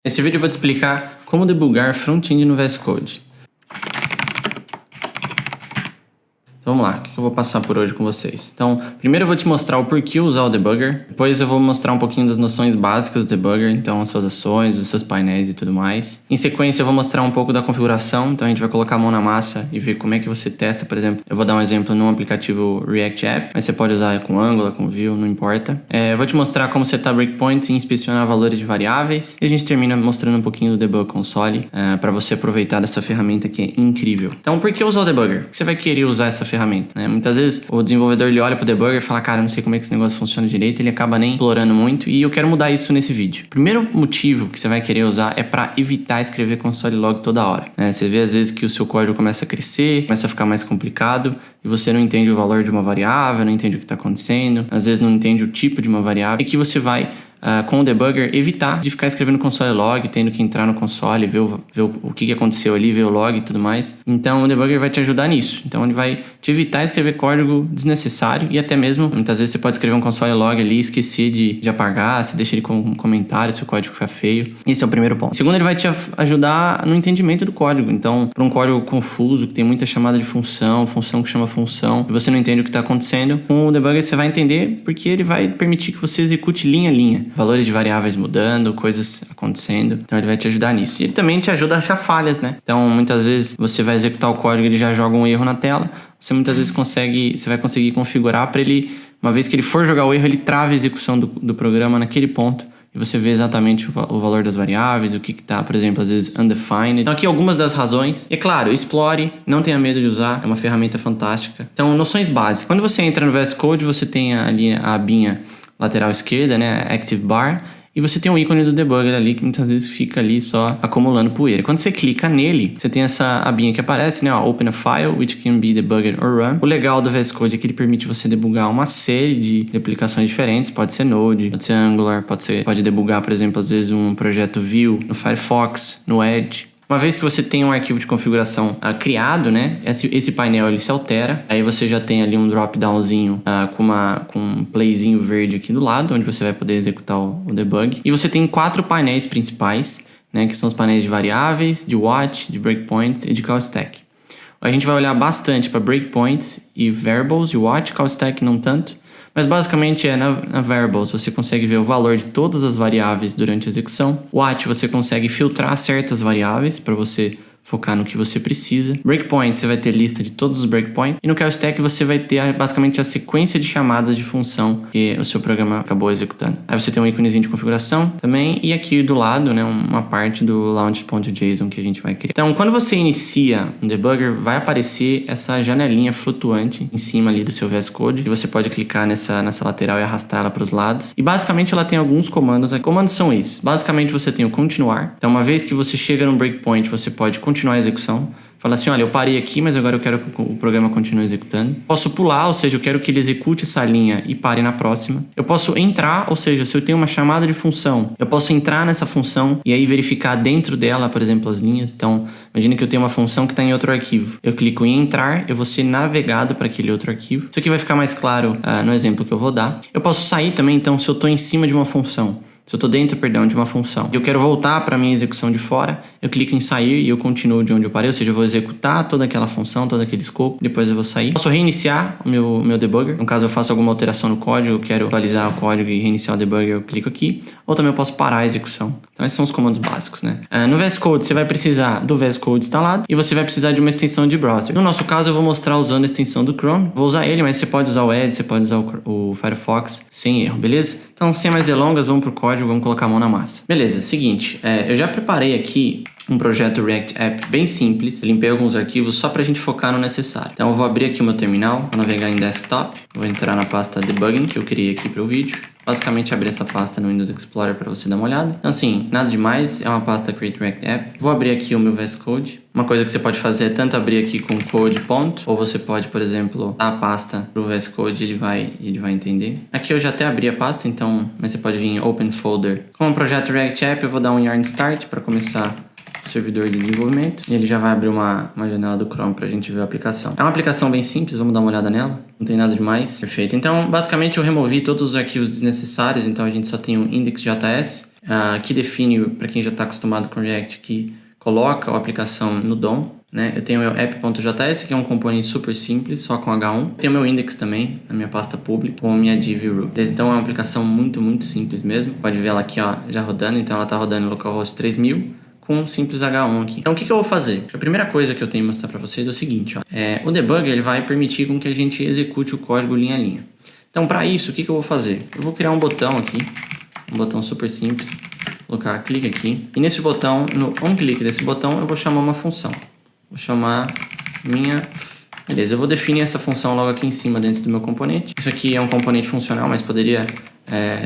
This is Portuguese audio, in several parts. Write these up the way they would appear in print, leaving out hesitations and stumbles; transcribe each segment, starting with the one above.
Nesse vídeo eu vou te explicar como debugar front-end no VS Code. Então vamos lá, o que eu vou passar por hoje com vocês? Então, primeiro eu vou te mostrar o porquê usar o debugger, depois eu vou mostrar um pouquinho das noções básicas do debugger, então as suas ações, os seus painéis e tudo mais. Em sequência eu vou mostrar um pouco da configuração, então a gente vai colocar a mão na massa e ver como é que você testa, por exemplo. Eu vou dar um exemplo num aplicativo React App, mas você pode usar com Angular, com Vue, não importa. Eu vou te mostrar como setar breakpoints e inspecionar valores de variáveis, e a gente termina mostrando um pouquinho do Debug Console, para você aproveitar dessa ferramenta que é incrível. Então, por que usar o debugger? Por que você vai querer usar essa ferramenta? Muitas vezes o desenvolvedor ele olha para o debugger e fala, cara, eu não sei como é que esse negócio funciona direito, ele acaba nem explorando muito, e eu quero mudar isso nesse vídeo. O primeiro motivo que você vai querer usar é para evitar escrever console log toda hora. Você vê às vezes que o seu código começa a crescer, começa a ficar mais complicado, e você não entende o valor de uma variável, não entende o que está acontecendo, às vezes não entende o tipo de uma variável, e que você vai com o debugger, evitar de ficar escrevendo console log, tendo que entrar no console, ver o que aconteceu ali, ver o log e tudo mais. Então o debugger vai te ajudar nisso. Então ele vai te evitar escrever código desnecessário, e até mesmo, muitas vezes você pode escrever um console log ali e esquecer de apagar, se deixa ele com um comentário se o código ficar feio. Esse é o primeiro ponto. Segundo, ele vai te ajudar no entendimento do código. Então, para um código confuso, que tem muita chamada de função que chama função, e você não entende o que está acontecendo, com o debugger você vai entender, porque ele vai permitir que você execute linha a linha. Valores de variáveis mudando, coisas acontecendo. Então ele vai te ajudar nisso. E ele também te ajuda a achar falhas, né? Então muitas vezes você vai executar o código e ele já joga um erro na tela. Você muitas vezes você vai conseguir configurar para ele, uma vez que ele for jogar o erro, ele trava a execução do programa naquele ponto. E você vê exatamente o valor das variáveis, o que está, por exemplo, às vezes undefined. Então aqui algumas das razões. E é claro, explore, não tenha medo de usar, é uma ferramenta fantástica. Então, noções básicas. Quando você entra no VS Code, você tem ali a abinha lateral esquerda, né, Active Bar, e você tem um ícone do debugger ali que muitas vezes fica ali só acumulando poeira. Quando você clica nele, você tem essa abinha que aparece, né, ó, Open a File, which can be debugged or run. O legal do VS Code é que ele permite você debugar uma série de aplicações diferentes, pode ser Node, pode ser Angular, pode debugar, por exemplo, às vezes um projeto Vue no Firefox, no Edge. Uma vez que você tem um arquivo de configuração criado, né, esse painel ele se altera, aí você já tem ali um drop-downzinho com um playzinho verde aqui do lado, onde você vai poder executar o debug. E você tem 4 painéis principais, né, que são os painéis de variáveis, de watch, de breakpoints e de call stack. A gente vai olhar bastante para breakpoints e variables, de watch, call stack não tanto. Mas basicamente na variables você consegue ver o valor de todas as variáveis durante a execução. Watch você consegue filtrar certas variáveis para você focar no que você precisa. Breakpoint, você vai ter lista de todos os breakpoints. E no call stack você vai ter basicamente a sequência de chamadas de função que o seu programa acabou executando. Aí você tem um íconezinho de configuração também. E aqui do lado, né, uma parte do launch.json que a gente vai criar. Então, quando você inicia um debugger, vai aparecer essa janelinha flutuante em cima ali do seu VS Code. E você pode clicar nessa lateral e arrastar ela para os lados. E basicamente ela tem alguns comandos. Comandos são esses. Basicamente você tem o continuar. Então, uma vez que você chega no breakpoint, você pode continuar a execução. Fala assim, olha, eu parei aqui, mas agora eu quero que o programa continue executando. Posso pular, ou seja, eu quero que ele execute essa linha e pare na próxima. Eu posso entrar, ou seja, se eu tenho uma chamada de função, eu posso entrar nessa função e aí verificar dentro dela, por exemplo, as linhas. Então, imagina que eu tenho uma função que está em outro arquivo. Eu clico em entrar, eu vou ser navegado para aquele outro arquivo. Isso aqui vai ficar mais claro no exemplo que eu vou dar. Eu posso sair também, então, se eu estou em cima de uma função. Se eu estou dentro, de uma função e eu quero voltar para a minha execução de fora, eu clico em sair e eu continuo de onde eu parei, ou seja, eu vou executar toda aquela função, todo aquele escopo, depois eu vou sair. Posso reiniciar o meu debugger, no caso eu faço alguma alteração no código, eu quero atualizar o código e reiniciar o debugger, eu clico aqui, ou também eu posso parar a execução. Então esses são os comandos básicos, né? No VS Code você vai precisar do VS Code instalado e você vai precisar de uma extensão de browser. No nosso caso eu vou mostrar usando a extensão do Chrome, vou usar ele, mas você pode usar o Edge, você pode usar o Firefox sem erro, beleza? Então sem mais delongas, vamos pro código, vamos colocar a mão na massa. Beleza, seguinte, eu já preparei aqui um projeto React App bem simples. Eu limpei alguns arquivos só pra gente focar no necessário. Então eu vou abrir aqui o meu terminal, vou navegar em desktop, vou entrar na pasta debugging que eu criei aqui para o vídeo. Basicamente abrir essa pasta no Windows Explorer para você dar uma olhada. Então assim, nada demais, é uma pasta Create React App. Vou abrir aqui o meu VS Code. Uma coisa que você pode fazer é tanto abrir aqui com code ponto, ou você pode, por exemplo, dar a pasta pro VS Code e ele vai entender. Aqui eu já até abri a pasta, então, mas você pode vir em Open Folder. Como um projeto React App, eu vou dar um yarn start para começar o servidor de desenvolvimento. E ele já vai abrir uma janela do Chrome pra gente ver a aplicação. É uma aplicação bem simples, vamos dar uma olhada nela. Não tem nada demais. Perfeito. Então, basicamente eu removi todos os arquivos desnecessários, então a gente só tem o index.js. que define, para quem já está acostumado com React, que coloca a aplicação no DOM, né? Eu tenho o meu app.js, que é um componente super simples, só com H1. Tenho o meu index também, na minha pasta public, com a minha div root. Então é uma aplicação muito, muito simples mesmo. Pode ver ela aqui, ó, já rodando. Então ela está rodando no localhost 3000 com um simples H1 aqui. Então o que eu vou fazer? A primeira coisa que eu tenho que mostrar para vocês é o seguinte, ó. O debugger ele vai permitir com que a gente execute o código linha a linha. Então para isso, o que eu vou fazer? Eu vou criar um botão aqui, um botão super simples. Vou colocar clique aqui. E nesse botão, no on-click desse botão, eu vou chamar uma função. Vou chamar minha... Beleza, eu vou definir essa função logo aqui em cima dentro do meu componente. Isso aqui é um componente funcional, mas poderia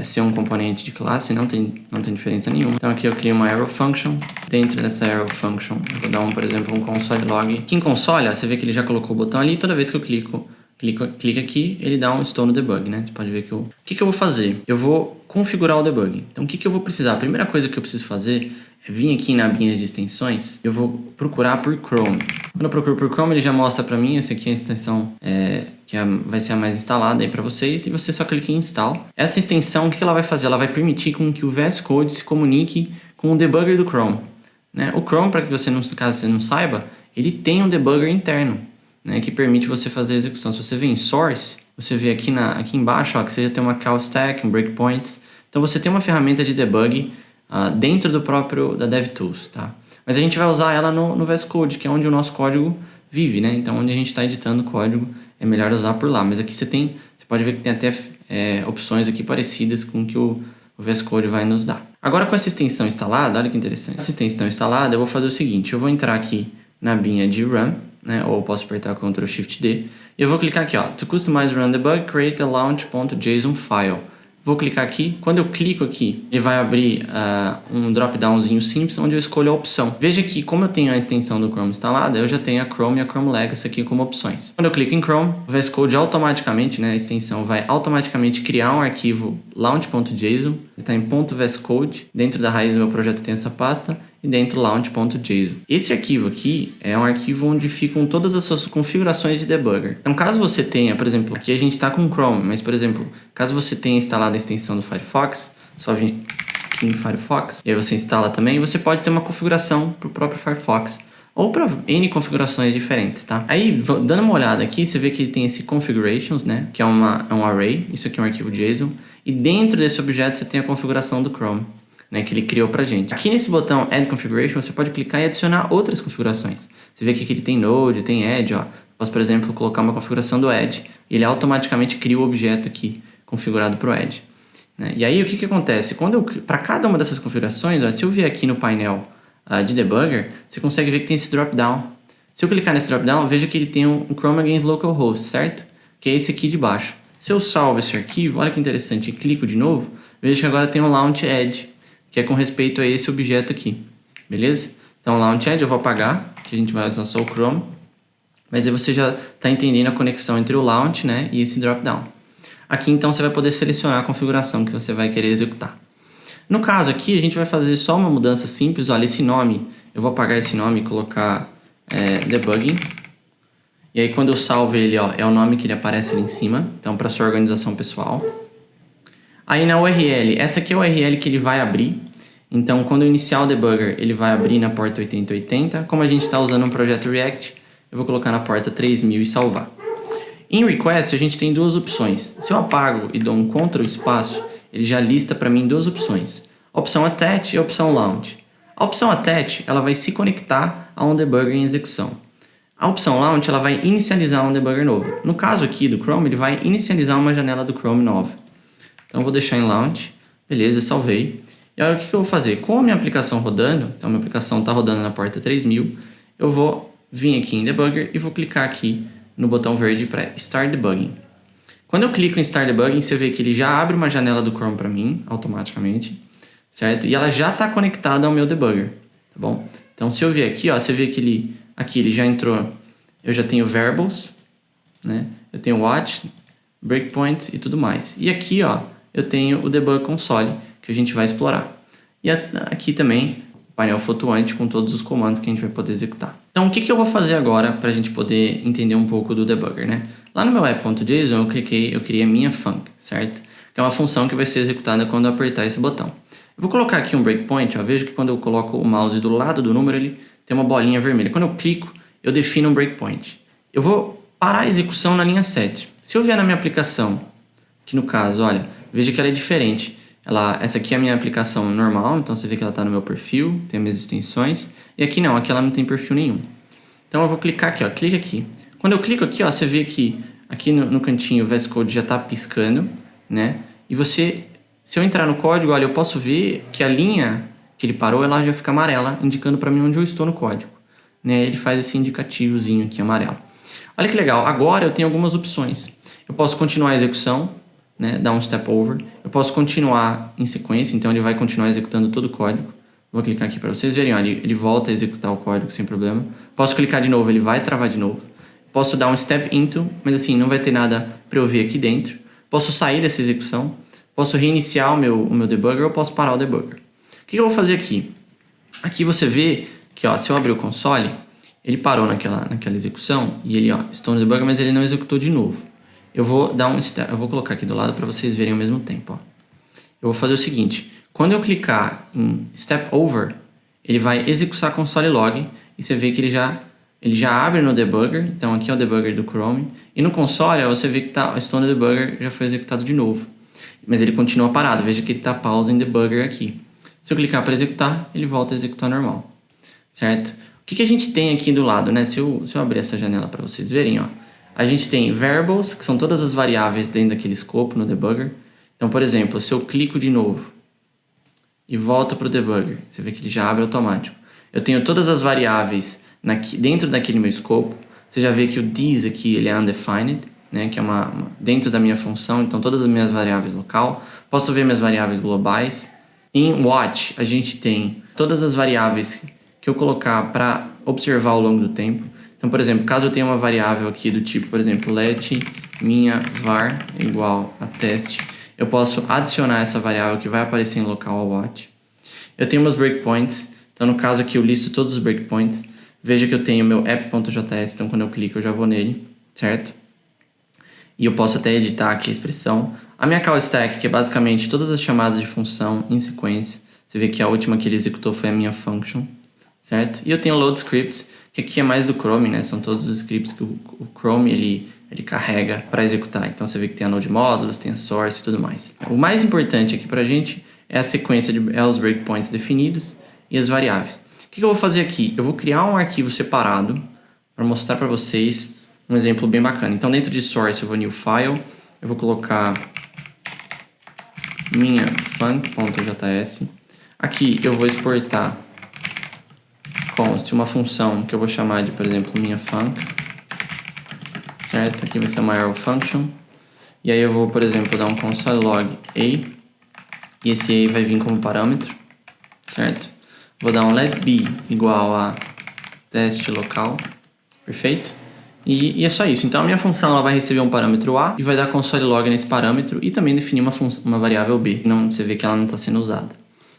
ser um componente de classe, não tem diferença nenhuma. Então aqui eu crio uma arrow function. Dentro dessa arrow function, eu vou dar por exemplo, um console log. Aqui em console, ó, você vê que ele já colocou o botão ali. Toda vez que eu clico aqui, ele dá um estou no debug, né? Você pode ver que o que eu vou fazer? Eu vou configurar o debug. Então, o que eu vou precisar? A primeira coisa que eu preciso fazer é vir aqui na abinha de extensões. Eu vou procurar por Chrome. Quando eu procuro por Chrome, ele já mostra para mim. Essa aqui é a extensão que vai ser a mais instalada aí para vocês. E você só clica em Install. Essa extensão, o que ela vai fazer? Ela vai permitir com que o VS Code se comunique com o debugger do Chrome, né? O Chrome, para que você caso você não saiba, ele tem um debugger interno, né, que permite você fazer a execução. Se você vê em Source, você vê aqui embaixo, ó, que você tem uma call stack, um breakpoints. Então você tem uma ferramenta de debug dentro da DevTools, tá? Mas a gente vai usar ela no VS Code, que é onde o nosso código vive, né? Então onde a gente está editando o código é melhor usar por lá. Mas aqui você pode ver que tem até opções aqui parecidas com o que o VS Code vai nos dar. Agora com essa extensão instalada, olha que interessante. Essa extensão instalada, eu vou fazer o seguinte, eu vou entrar aqui na abinha de Run, né? Ou eu posso apertar Ctrl Shift D. E eu vou clicar aqui, ó, To customize run debug, create a launch.json file. Vou clicar aqui. Quando eu clico aqui, ele vai abrir um drop-downzinho simples, onde eu escolho a opção. Veja que, como eu tenho a extensão do Chrome instalada, eu já tenho a Chrome e a Chrome Legacy aqui como opções. Quando eu clico em Chrome, o VS Code automaticamente, né, a extensão vai automaticamente criar um arquivo launch.json. Está em .vscode. Dentro da raiz do meu projeto tem essa pasta. E dentro launch.json. Esse arquivo aqui é um arquivo onde ficam todas as suas configurações de debugger. Então, caso você tenha, por exemplo, aqui a gente está com Chrome, mas, por exemplo, caso você tenha instalado a extensão do Firefox, só vir aqui em Firefox, e aí você instala também, você pode ter uma configuração para o próprio Firefox, ou para N configurações diferentes, tá? Aí, dando uma olhada aqui, você vê que tem esse configurations, né? Que é um array, isso aqui é um arquivo JSON, e dentro desse objeto você tem a configuração do Chrome, né, que ele criou pra gente. Aqui nesse botão Add Configuration, você pode clicar e adicionar outras configurações. Você vê aqui que ele tem Node, tem Edge, ó. Posso, por exemplo, colocar uma configuração do Edge, e ele automaticamente cria o objeto aqui, configurado pro Edge, né? E aí, o que acontece? Para cada uma dessas configurações, ó, se eu vier aqui no painel de debugger, você consegue ver que tem esse drop-down. Se eu clicar nesse drop-down, veja que ele tem um Chrome Against Localhost, certo? Que é esse aqui de baixo. Se eu salvo esse arquivo, olha que interessante, e clico de novo, veja que agora tem um Launch Edge, que é com respeito a esse objeto aqui, beleza? Então, Launch Edge eu vou apagar, que a gente vai usar só o Chrome, mas aí você já está entendendo a conexão entre o Launch, né, e esse drop-down. Aqui, então, você vai poder selecionar a configuração que você vai querer executar. No caso aqui, a gente vai fazer só uma mudança simples. Olha, esse nome, eu vou apagar esse nome e colocar debugging. E aí, quando eu salvo ele, ó, é o nome que ele aparece ali em cima, então, para sua organização pessoal. Aí na URL, essa aqui é a URL que ele vai abrir. Então, quando eu iniciar o debugger, ele vai abrir na porta 8080. Como a gente está usando um projeto React, eu vou colocar na porta 3000 e salvar. Em request, a gente tem duas opções. Se eu apago e dou um Ctrl espaço, ele já lista para mim duas opções. A opção attach e a opção launch. A opção attach, ela vai se conectar a um debugger em execução. A opção launch, ela vai inicializar um debugger novo. No caso aqui do Chrome, ele vai inicializar uma janela do Chrome nova. Então, eu vou deixar em Launch. Beleza, salvei. E agora, o que eu vou fazer? Com a minha aplicação rodando, então, minha aplicação está rodando na porta 3000, eu vou vir aqui em Debugger e vou clicar aqui no botão verde para Start Debugging. Quando eu clico em Start Debugging, você vê que ele já abre uma janela do Chrome para mim, automaticamente, certo? E ela já está conectada ao meu debugger, tá bom? Então, se eu vier aqui, ó, você vê que ele já entrou, eu já tenho variables, né? Eu tenho watch, breakpoints e tudo mais. E aqui, ó, eu tenho o debug console, que a gente vai explorar. E aqui também, o painel flutuante com todos os comandos que a gente vai poder executar. Então, o que eu vou fazer agora para a gente poder entender um pouco do debugger, né? Lá no meu app.json, eu criei a minha func, certo? Que é uma função que vai ser executada quando eu apertar esse botão. Eu vou colocar aqui um breakpoint, ó, vejo que quando eu coloco o mouse do lado do número, ele tem uma bolinha vermelha. Quando eu clico, eu defino um breakpoint. Eu vou parar a execução na linha 7. Se eu vier na minha aplicação, que no caso, olha, veja que ela é diferente. Essa aqui é a minha aplicação normal, então você vê que ela está no meu perfil, tem as minhas extensões. E aqui não, aqui ela não tem perfil nenhum. Então eu vou clicar aqui, ó, clica aqui. Quando eu clico aqui, ó, você vê que aqui no cantinho o VS Code já está piscando, né? E se eu entrar no código, olha, eu posso ver que a linha que ele parou, ela já fica amarela, indicando para mim onde eu estou no código. Né? Ele faz esse indicativozinho aqui amarelo. Olha que legal, agora eu tenho algumas opções. Eu posso continuar a execução, né? Dar um step over. Eu posso continuar em sequência, então ele vai continuar executando todo o código. Vou clicar aqui para vocês verem, olha, ele volta a executar o código sem problema. Posso clicar de novo, ele vai travar de novo. Posso dar um step into, mas assim, não vai ter nada para eu ver aqui dentro. Posso sair dessa execução. Posso reiniciar o meu debugger ou posso parar o debugger. O que eu vou fazer aqui? Aqui você vê que, ó, se eu abrir o console, ele parou naquela execução e ele, ó, estou no debugger, mas ele não executou de novo. Eu vou dar um step, eu vou colocar aqui do lado para vocês verem ao mesmo tempo, ó. Eu vou fazer o seguinte, quando eu clicar em step over, ele vai executar console log e você vê que ele já abre no debugger, então aqui é o debugger do Chrome, e no console ó, você vê que tá, o Stone Debugger já foi executado de novo, mas ele continua parado, veja que ele está pausa em debugger aqui. Se eu clicar para executar, ele volta a executar normal, certo? O que a gente tem aqui do lado, né? Se eu abrir essa janela para vocês verem, ó, a gente tem variables, que são todas as variáveis dentro daquele escopo no debugger. Então, por exemplo, se eu clico de novo e volto para o debugger, você vê que ele já abre automático. Eu tenho todas as variáveis dentro daquele meu escopo. Você já vê que o this aqui ele é undefined, né, que é dentro da minha função, então todas as minhas variáveis local. Posso ver minhas variáveis globais. Em watch, a gente tem todas as variáveis que eu colocar para observar ao longo do tempo. Então, por exemplo, caso eu tenha uma variável aqui do tipo, por exemplo, let minha var igual a teste, eu posso adicionar essa variável que vai aparecer em local ao watch. Eu tenho meus breakpoints, então no caso aqui eu listo todos os breakpoints. Veja que eu tenho meu app.js, então quando eu clico eu já vou nele, certo? E eu posso até editar aqui a expressão. A minha call stack, que é basicamente todas as chamadas de função em sequência. Você vê que a última que ele executou foi a minha function, certo? E eu tenho load scripts, que aqui é mais do Chrome, né? São todos os scripts que o Chrome ele carrega para executar. Então você vê que tem a node módulos, tem a source e tudo mais. O mais importante aqui pra gente é a sequência os breakpoints definidos e as variáveis. O que eu vou fazer aqui? Eu vou criar um arquivo separado para mostrar para vocês um exemplo bem bacana. Então dentro de source eu vou new file, eu vou colocar minha func.js. Aqui eu vou exportar const uma função que eu vou chamar de, por exemplo, minha func, certo? Aqui vai ser uma arrow function. E aí eu vou, por exemplo, dar um console log a, e esse a vai vir como parâmetro, certo? Vou dar um let b igual a teste local, perfeito? E é só isso. Então a minha função ela vai receber um parâmetro a e vai dar console log nesse parâmetro e também definir uma variável b. Você vê que ela não está sendo usada.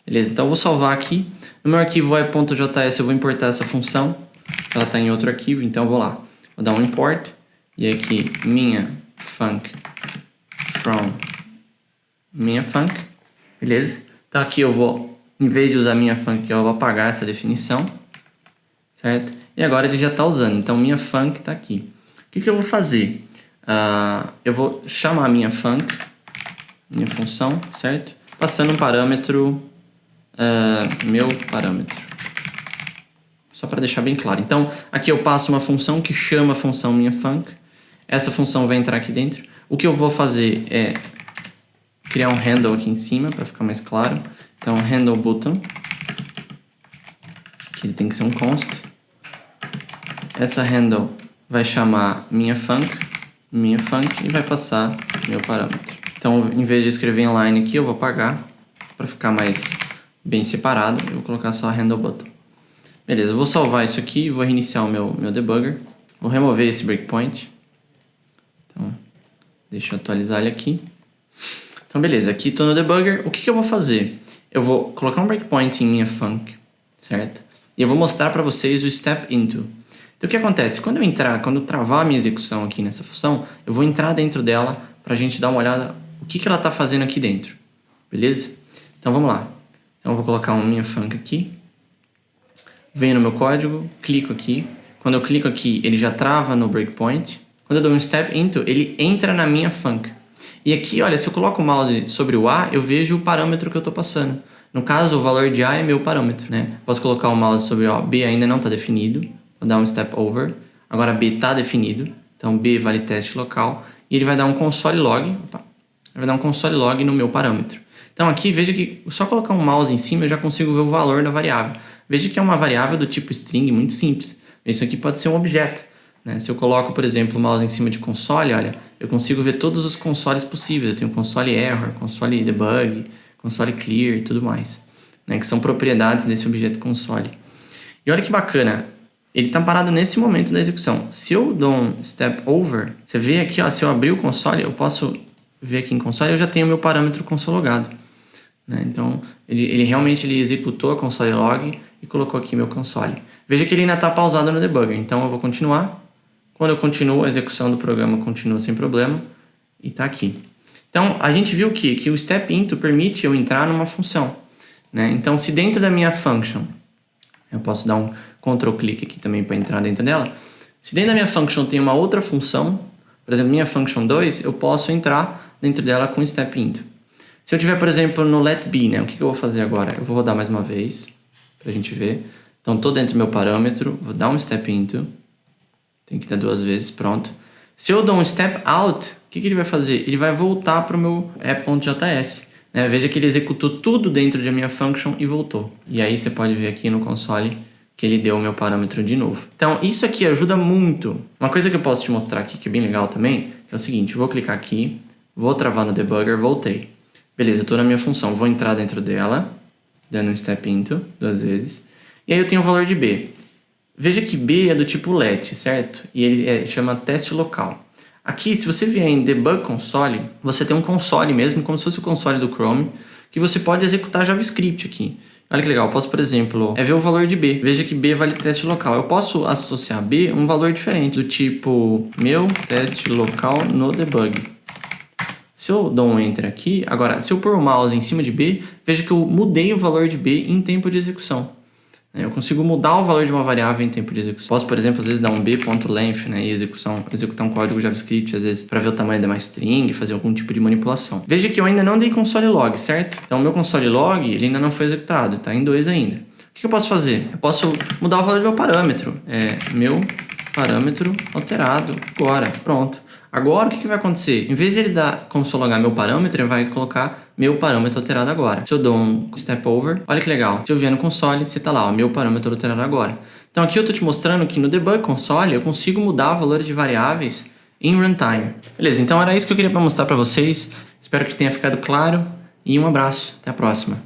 Beleza? Então eu vou salvar aqui. No meu arquivo web.js eu vou importar essa função. Ela está em outro arquivo, então eu vou lá. Vou dar um import. E aqui minha func from minha func. Beleza? Então aqui eu vou, em vez de usar minha func, eu vou apagar essa definição. Certo? E agora ele já está usando. Então minha func está aqui. O que eu vou fazer? Eu vou chamar minha func, minha função, certo? Passando um parâmetro, meu parâmetro. Só para deixar bem claro. Então aqui eu passo uma função que chama a função minha func. Essa função vai entrar aqui dentro. O que eu vou fazer é criar um handle aqui em cima para ficar mais claro. Então handle button, que ele tem que ser um const. Essa handle vai chamar minha func e vai passar meu parâmetro. Então, em vez de escrever inline aqui, eu vou apagar para ficar mais bem separado. Eu vou colocar só handle button. Beleza, eu vou salvar isso aqui, vou reiniciar o meu debugger. Vou remover esse breakpoint. Então, deixa eu atualizar ele aqui. Então, beleza, aqui estou no debugger. O que eu vou fazer? Eu vou colocar um breakpoint em minha func, certo? E eu vou mostrar para vocês o step into. Então o que acontece? Quando eu travar a minha execução aqui nessa função, eu vou entrar dentro dela para a gente dar uma olhada o que ela está fazendo aqui dentro. Beleza? Então vamos lá. Então eu vou colocar uma minha func aqui. Venho no meu código, clico aqui. Quando eu clico aqui, ele já trava no breakpoint. Quando eu dou um step into, ele entra na minha func. E aqui, olha, se eu coloco o mouse sobre o A, eu vejo o parâmetro que eu estou passando. No caso, o valor de A é meu parâmetro, né? Posso colocar o mouse sobre o B, ainda não está definido. Vou dar um step over. Agora B está definido. Então B vale teste local. E ele vai dar um console log. Opa, vai dar um console log no meu parâmetro. Então aqui, veja que só colocar um mouse em cima eu já consigo ver o valor da variável. Veja que é uma variável do tipo string, muito simples. Isso aqui pode ser um objeto, né? Se eu coloco, por exemplo, o mouse em cima de console, olha, eu consigo ver todos os consoles possíveis. Eu tenho console error, console debug, console clear e tudo mais, né? Que são propriedades desse objeto console. E olha que bacana, ele está parado nesse momento da execução. Se eu dou um step over, você vê aqui, ó, se eu abrir o console, eu posso ver aqui em console, eu já tenho o meu parâmetro console logado, né? Então, ele realmente executou a console log e colocou aqui meu console. Veja que ele ainda está pausado no debugger, então eu vou continuar. Quando eu continuo, a execução do programa continua sem problema e está aqui. Então, a gente viu que o step into permite eu entrar numa função, né? Então, se dentro da minha function, eu posso dar um Ctrl clique aqui também para entrar dentro dela. Se dentro da minha function tem uma outra função, por exemplo, minha function 2, eu posso entrar dentro dela com step into. Se eu tiver, por exemplo, no let be, né? O que eu vou fazer agora? Eu vou rodar mais uma vez para a gente ver. Então, estou dentro do meu parâmetro, vou dar um step into. Tem que dar 2 vezes, pronto. Se eu dou um step out, o que ele vai fazer? Ele vai voltar para o meu app.js. Né? Veja que ele executou tudo dentro da minha function e voltou. E aí você pode ver aqui no console que ele deu o meu parâmetro de novo. Então, isso aqui ajuda muito. Uma coisa que eu posso te mostrar aqui, que é bem legal também, é o seguinte. Eu vou clicar aqui, vou travar no debugger, voltei. Beleza, eu estou na minha função. Vou entrar dentro dela, dando um step into 2 vezes. E aí eu tenho o valor de B. Veja que B é do tipo let, certo? E ele chama teste local. Aqui, se você vier em debug console, você tem um console mesmo, como se fosse o console do Chrome, que você pode executar JavaScript aqui. Olha que legal, eu posso, por exemplo, ver o valor de B. Veja que B vale teste local. Eu posso associar a B um valor diferente, do tipo meu teste local no debug. Se eu dou um enter aqui, agora, se eu pôr o mouse em cima de B, veja que eu mudei o valor de B em tempo de execução. Eu consigo mudar o valor de uma variável em tempo de execução. Posso, por exemplo, às vezes dar um b.length, né, e executar um código JavaScript, às vezes, para ver o tamanho da minha string, fazer algum tipo de manipulação. Veja que eu ainda não dei console log, certo? Então, o meu console log, ele ainda não foi executado, está em 2 ainda. O que eu posso fazer? Eu posso mudar o valor do meu parâmetro. Meu parâmetro alterado agora. Pronto. Agora, o que vai acontecer? Em vez de ele dar console logar meu parâmetro, ele vai colocar meu parâmetro alterado agora. Se eu dou um step over, olha que legal. Se eu vier no console, você tá lá, ó, meu parâmetro alterado agora. Então aqui eu tô te mostrando que no debug console eu consigo mudar valores de variáveis em runtime. Beleza, então era isso que eu queria mostrar para vocês. Espero que tenha ficado claro e um abraço. Até a próxima.